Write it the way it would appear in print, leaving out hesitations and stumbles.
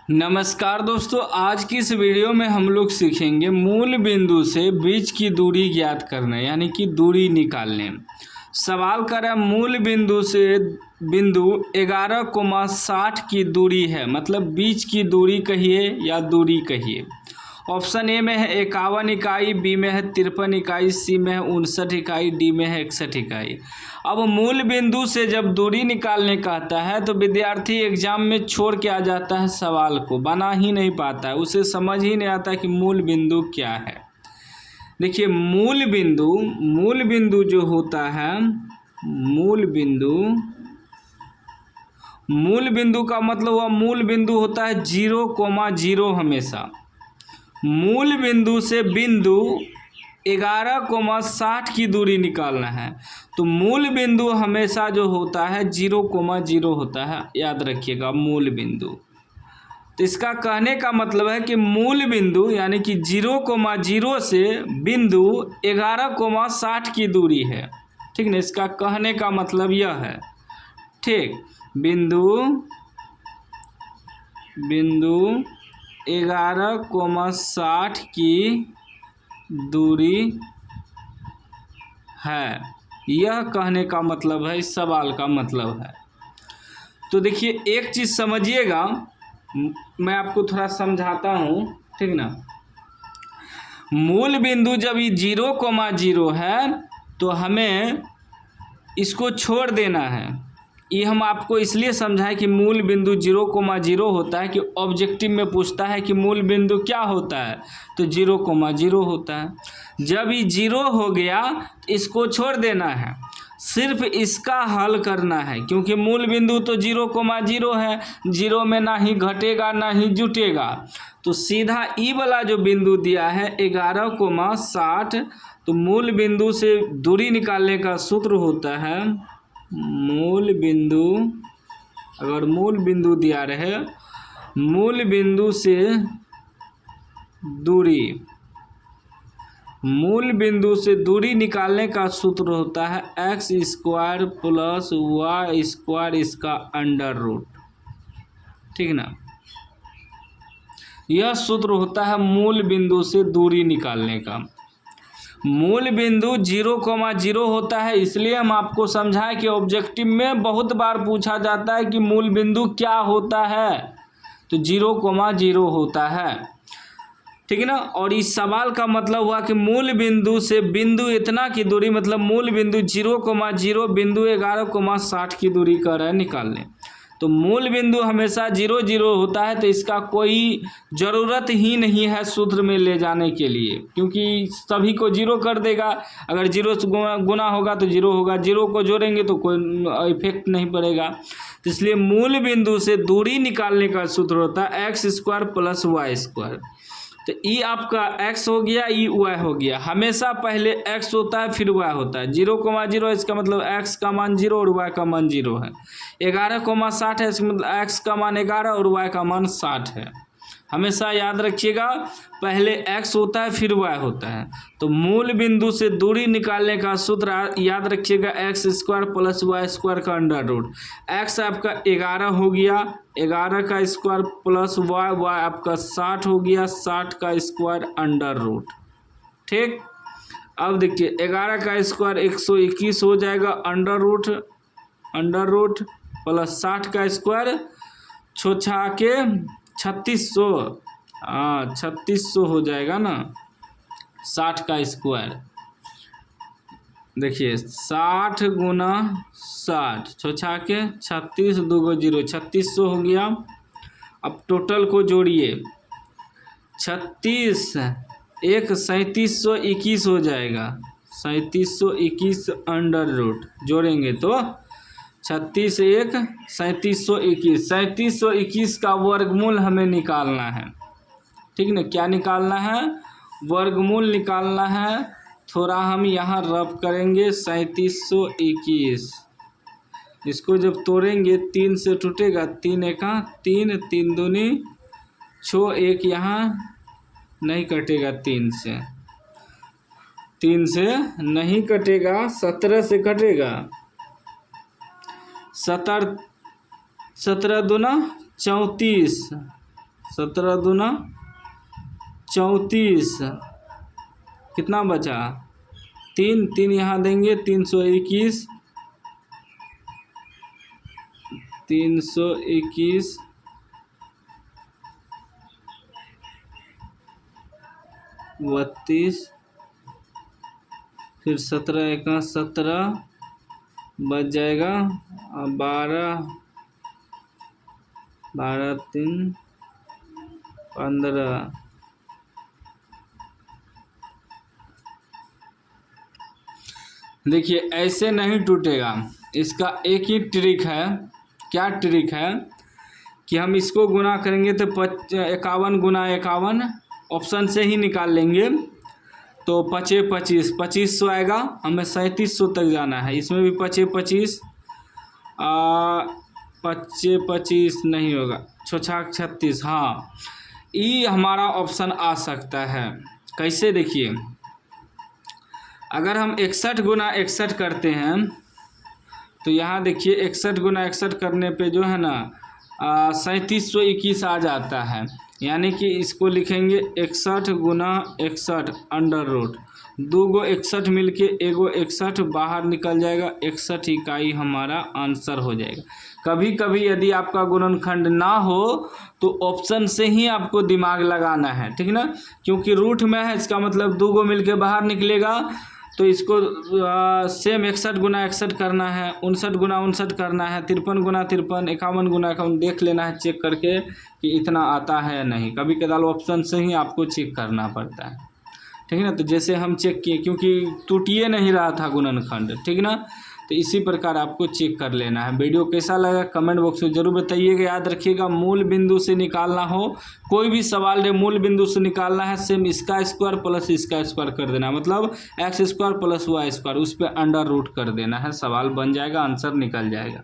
नमस्कार दोस्तों, आज की इस वीडियो में हम लोग सीखेंगे मूल बिंदु से बीच की दूरी ज्ञात करना, यानी कि दूरी निकालने। सवाल कर रहा है मूल बिंदु से बिंदु 11,60 की दूरी है, मतलब बीच की दूरी कहिए या दूरी कहिए। ऑप्शन ए में है 51 इकाई, बी में है 53 इकाई, सी में है 59 इकाई, डी में है 61 इकाई। अब मूल बिंदु से जब दूरी निकालने का आता है तो विद्यार्थी एग्जाम में छोड़ के आ जाता है, सवाल को बना ही नहीं पाता है, उसे समझ ही नहीं आता कि मूल बिंदु क्या है। देखिए मूल बिंदु जो होता है, मूल बिंदु का मतलब हुआ, मूल बिंदु होता है 0,0 हमेशा। मूल बिंदु से बिंदु 11,60 की दूरी निकालना है तो मूल बिंदु हमेशा जो होता है 0,0 होता है, याद रखिएगा मूल बिंदु। तो इसका कहने का मतलब है कि मूल बिंदु यानी कि 0,0 से बिंदु 11,60 की दूरी है, ठीक ना। इसका कहने का मतलब यह है, ठीक। बिंदु 11,60 की दूरी है, यह कहने का मतलब है, इस सवाल का मतलब है। तो देखिए एक चीज़ समझिएगा, मैं आपको थोड़ा समझाता हूँ, ठीक ना। मूल बिंदु जब ये 0,0 है तो हमें इसको छोड़ देना है। ये हम आपको इसलिए समझाएं कि मूल बिंदु 0,0 होता है कि ऑब्जेक्टिव में पूछता है कि मूल बिंदु क्या होता है, तो 0,0 होता है। जब ये 0 हो गया इसको छोड़ देना है, सिर्फ इसका हल करना है, क्योंकि मूल बिंदु तो 0,0 है, 0 में ना ही घटेगा ना ही जुटेगा। तो सीधा ई वाला जो बिंदु दिया है 11,60, तो मूल बिंदु से दूरी निकालने का सूत्र होता है, मूल बिंदु, अगर मूल बिंदु दिया रहे, मूल बिंदु से दूरी, मूल बिंदु से दूरी निकालने का सूत्र होता है x² प्लस y², इसका अंडर रूट, ठीक ना। यह सूत्र होता है मूल बिंदु से दूरी निकालने का। मूल बिंदु 0,0 होता है, इसलिए हम आपको समझाएं कि ऑब्जेक्टिव में बहुत बार पूछा जाता है कि मूल बिंदु क्या होता है, तो 0,0 होता है, ठीक है ना। और इस सवाल का मतलब हुआ कि मूल बिंदु से बिंदु इतना की दूरी, मतलब मूल बिंदु 0,0 बिंदु 11,60 की दूरी कर रहा है निकालने। तो मूल बिंदु हमेशा 0,0 होता है, तो इसका कोई ज़रूरत ही नहीं है सूत्र में ले जाने के लिए, क्योंकि सभी को 0 कर देगा। अगर 0 से गुना होगा तो 0 होगा, 0 को जोड़ेंगे तो कोई इफेक्ट नहीं पड़ेगा। तो इसलिए मूल बिंदु से दूरी निकालने का सूत्र होता है x² प्लस y²। तो ई आपका x हो गया, ई y हो गया। हमेशा पहले x होता है फिर y होता है। 0,0 इसका मतलब x का मान 0 और y का मान 0 है। 11,60 है, इसका मतलब x का मान 11 और y का मान 60 है। हमेशा याद रखिएगा, पहले x होता है फिर y होता है। तो मूल बिंदु से दूरी निकालने का सूत्र याद रखिएगा, x² प्लस y² का अंडर रूट। x आपका 11 हो गया, 11 का स्क्वायर प्लस y आपका 60 हो गया, 60 का स्क्वायर अंडर रूट, ठीक। अब देखिए 11 का स्क्वायर 121 हो जाएगा, अंडर रूट प्लस 60 का स्क्वायर छोछा के 3600, 3600 हो जाएगा ना। 60 का स्क्वायर देखिए 60 गुना 60 छोछा के 36, 2 0, 3600 हो गया। अब टोटल को जोड़िए, 36 1 3721 हो जाएगा, 3721 अंडर रूट जोड़ेंगे तो 36 1 3721, 3721 का वर्गमूल हमें निकालना है, ठीक ना। क्या निकालना है? वर्गमूल निकालना है। थोड़ा हम यहाँ रफ करेंगे, 3721, इसको जब तोड़ेंगे 3 से टूटेगा, 3 एका 3, 3 दूनी 6, 1 यहाँ नहीं कटेगा, 3 से नहीं कटेगा, 17 से कटेगा, 17 दूना 34, 17 दूना 34, कितना बचा 3, 3 यहाँ देंगे 321, 321 32, फिर 17 1 17 बच जाएगा 12, 12 3 15। देखिए ऐसे नहीं टूटेगा, इसका एक ही ट्रिक है। क्या ट्रिक है कि हम इसको गुना करेंगे तो 51 गुना 51 ऑप्शन से ही निकाल लेंगे, तो 5 25 2500 आएगा। हमें 3700 तक जाना है, इसमें भी 5 25 25 25 नहीं होगा, 6 36। हाँ, ये हमारा ऑप्शन आ सकता है। कैसे देखिए, अगर हम 61 गुना 61 करते हैं तो यहाँ देखिए 61 गुना 61 करने पे जो है ना 3721 आ जाता है। यानी कि इसको लिखेंगे 61 गुना 61 अंडर रूट, 2 गो 61 मिलके 1 गो 61 बाहर निकल जाएगा, 61 इकाई हमारा आंसर हो जाएगा। कभी कभी यदि आपका गुणनखंड ना हो तो ऑप्शन से ही आपको दिमाग लगाना है, ठीक ना, क्योंकि रूट में है, इसका मतलब 2 गो मिलके बाहर निकलेगा। तो इसको सेम 61 गुना 61 करना है, 59 गुना 59 करना है, 53 गुना 53, 51 गुना 51 देख लेना है चेक करके कि इतना आता है या नहीं। कभी कदार ऑप्शन से ही आपको चेक करना पड़ता है, ठीक है ना। तो जैसे हम चेक किए, क्योंकि टूटिए नहीं रहा था गुणनखंड, ठीक ना, तो इसी प्रकार आपको चेक कर लेना है। वीडियो कैसा लगा कमेंट बॉक्स में जरूर बताइएगा। याद रखिएगा मूल बिंदु से निकालना हो, कोई भी सवाल है मूल बिंदु से निकालना है, सेम इसका स्क्वायर प्लस इसका स्क्वायर कर देना, मतलब x square plus y square, उस पर अंडर रूट कर देना है, सवाल बन जाएगा, आंसर निकल जाएगा।